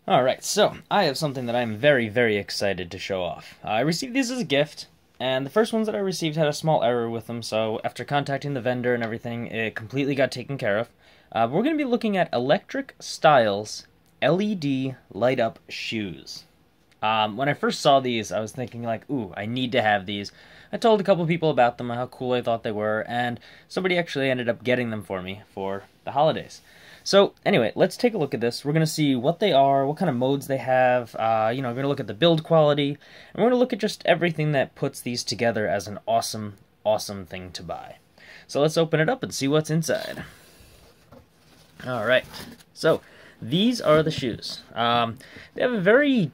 Alright, so I have something that I'm very, very excited to show off. I received these as a gift, and the first ones that I received had a small error with them, so after contacting the vendor and everything, it completely got taken care of. We're going to be looking at Electric Styles LED light-up shoes. When I first saw these, I was thinking like, ooh, I need to have these. I told a couple people about them, how cool I thought they were, and somebody actually ended up getting them for me for the holidays. So, anyway, let's take a look at this. We're going to see what they are, what kind of modes they have, we're going to look at the build quality, and we're going to look at just everything that puts these together as an awesome, awesome thing to buy. So let's open it up and see what's inside. Alright, so these are the shoes. They have a very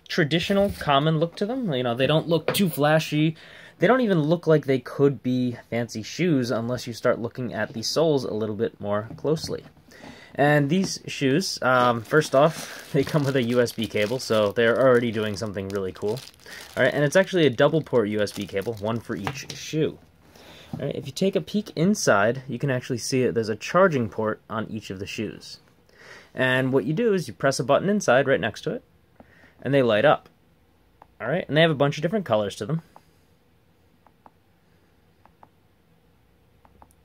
traditional, common look to them. They don't look too flashy. They don't even look like they could be fancy shoes unless you start looking at the soles a little bit more closely. And these shoes, first off, they come with a USB cable, so they're already doing something really cool. Alright, and it's actually a double-port USB cable, one for each shoe. Alright, if you take a peek inside, you can actually see it. There's a charging port on each of the shoes. And what you do is you press a button inside right next to it, and they light up. Alright, and they have a bunch of different colors to them.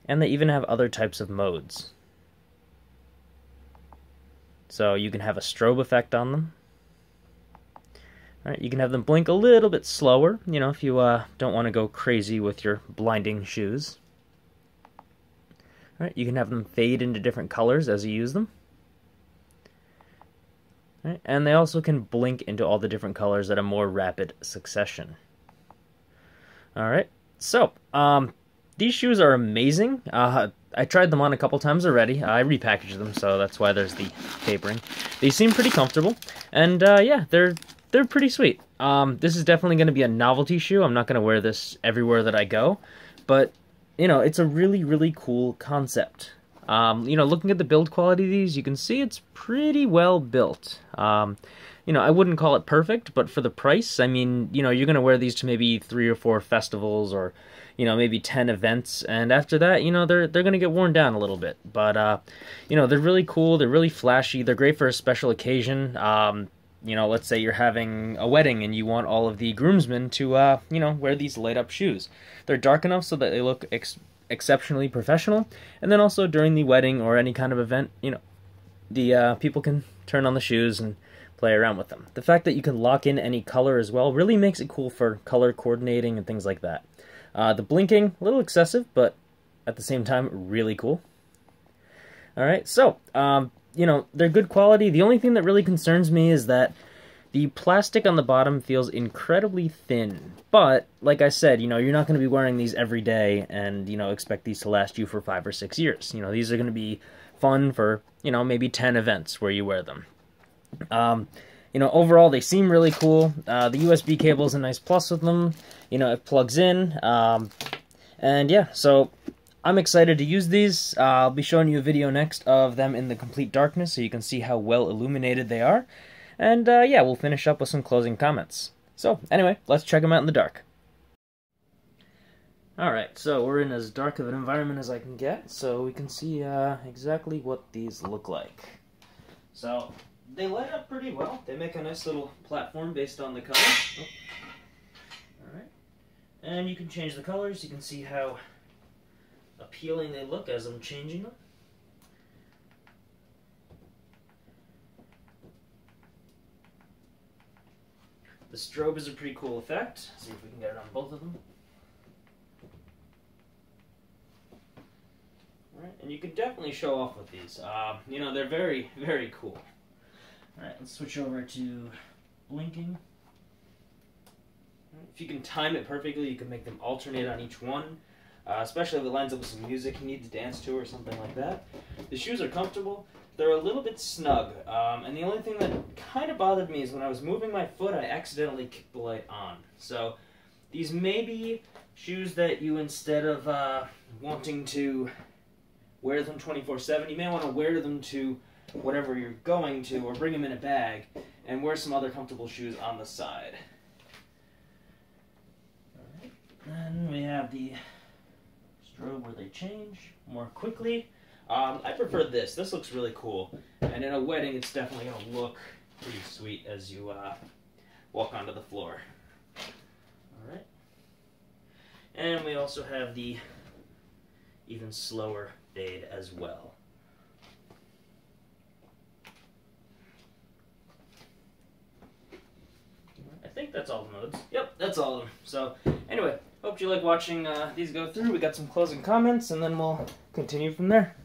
And they even have other types of modes. So you can have a strobe effect on them. Alright, you can have them blink a little bit slower, if you don't want to go crazy with your blinding shoes. Alright, you can have them fade into different colors as you use them. Alright, and they also can blink into all the different colors at a more rapid succession. Alright, so, these shoes are amazing. I tried them on a couple times already. I repackaged them, so that's why there's the papering. They seem pretty comfortable, and yeah, they're pretty sweet. This is definitely going to be a novelty shoe. I'm not going to wear this everywhere that I go, but it's a really, really cool concept. Looking at the build quality of these, you can see it's pretty well built. I wouldn't call it perfect, but for the price, I mean, you're going to wear these to maybe 3 or 4 festivals or, maybe 10 events, and after that, they're going to get worn down a little bit. But, they're really cool, they're really flashy, they're great for a special occasion. Let's say you're having a wedding and you want all of the groomsmen to, wear these light-up shoes. They're dark enough so that they look exceptionally professional, and then also during the wedding or any kind of event, the people can turn on the shoes and play around with them. The fact that you can lock in any color as well really makes it cool for color coordinating and things like that. The blinking, a little excessive, but at the same time, really cool. Alright, so, they're good quality. The only thing that really concerns me is that the plastic on the bottom feels incredibly thin. But, like I said, you're not going to be wearing these every day and, expect these to last you for 5 or 6 years. These are going to be fun for, maybe 10 events where you wear them. Overall, they seem really cool. The USB cable is a nice plus with them. It plugs in. And yeah, so I'm excited to use these. I'll be showing you a video next of them in the complete darkness so you can see how well illuminated they are. And yeah, we'll finish up with some closing comments. So anyway, let's check them out in the dark. Alright, so we're in as dark of an environment as I can get, so we can see exactly what these look like. So they light up pretty well. They make a nice little platform based on the color. Oh. Alright. And you can change the colors. You can see how appealing they look as I'm changing them. The strobe is a pretty cool effect. See if we can get it on both of them. Alright, and you can definitely show off with these. They're very, very cool. Alright, let's switch over to blinking. If you can time it perfectly, you can make them alternate on each one. Especially if it lines up with some music you need to dance to or something like that. The shoes are comfortable. They're a little bit snug. And the only thing that kind of bothered me is when I was moving my foot, I accidentally kicked the light on. So these may be shoes that you, instead of wanting to wear them 24/7, you may want to wear them to whatever you're going to, or bring them in a bag, and wear some other comfortable shoes on the side. Alright, then we have the strobe where they change more quickly. I prefer this. This looks really cool, and in a wedding it's definitely going to look pretty sweet as you walk onto the floor. All right. And we also have the even slower fade as well. I think that's all the modes. Yep, that's all of them. So, anyway, hope you like watching these go through. We got some closing comments, and then we'll continue from there.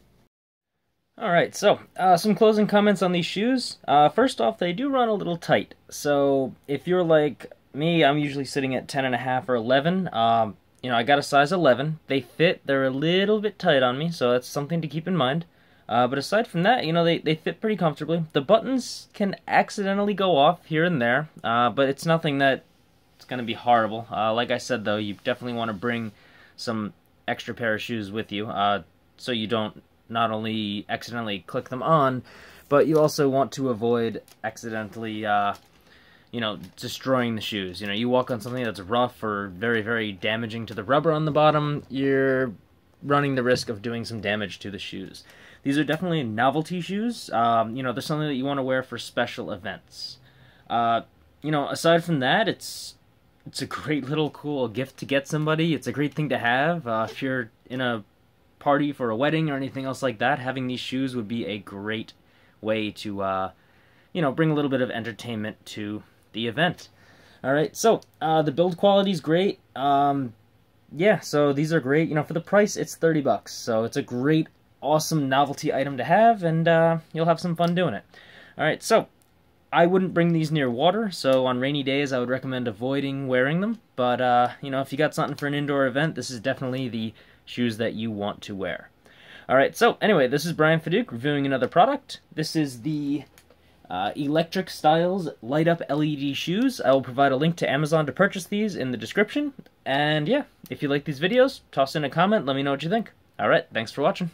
Alright, so, some closing comments on these shoes. First off, they do run a little tight. So, if you're like me, I'm usually sitting at 10.5 or 11. You know, I got a size 11. They fit. They're a little bit tight on me, so that's something to keep in mind. But aside from that, you know, they fit pretty comfortably. The buttons can accidentally go off here and there, but it's nothing that it's going to be horrible. Like I said, though, you definitely want to bring some extra pair of shoes with you, so you don't not only accidentally click them on, but you also want to avoid accidentally, you know, destroying the shoes. You know, you walk on something that's rough or very, very damaging to the rubber on the bottom, you're running the risk of doing some damage to the shoes. These are definitely novelty shoes. You know, they're something that you want to wear for special events. You know, aside from that, it's a great little cool gift to get somebody. It's a great thing to have. If you're in a party for a wedding or anything else like that, having these shoes would be a great way to, you know, bring a little bit of entertainment to the event. Alright, so, the build quality is great. Yeah, so these are great. You know, for the price, it's $30. So it's a great, awesome novelty item to have, and you'll have some fun doing it. Alright, so I wouldn't bring these near water, so on rainy days I would recommend avoiding wearing them, but you know, if you got something for an indoor event, this is definitely the shoes that you want to wear. Alright, so anyway, this is Brian Fediuk reviewing another product. This is the Electric Styles Light Up LED shoes. I will provide a link to Amazon to purchase these in the description, and yeah, if you like these videos, toss in a comment, let me know what you think. Alright, thanks for watching.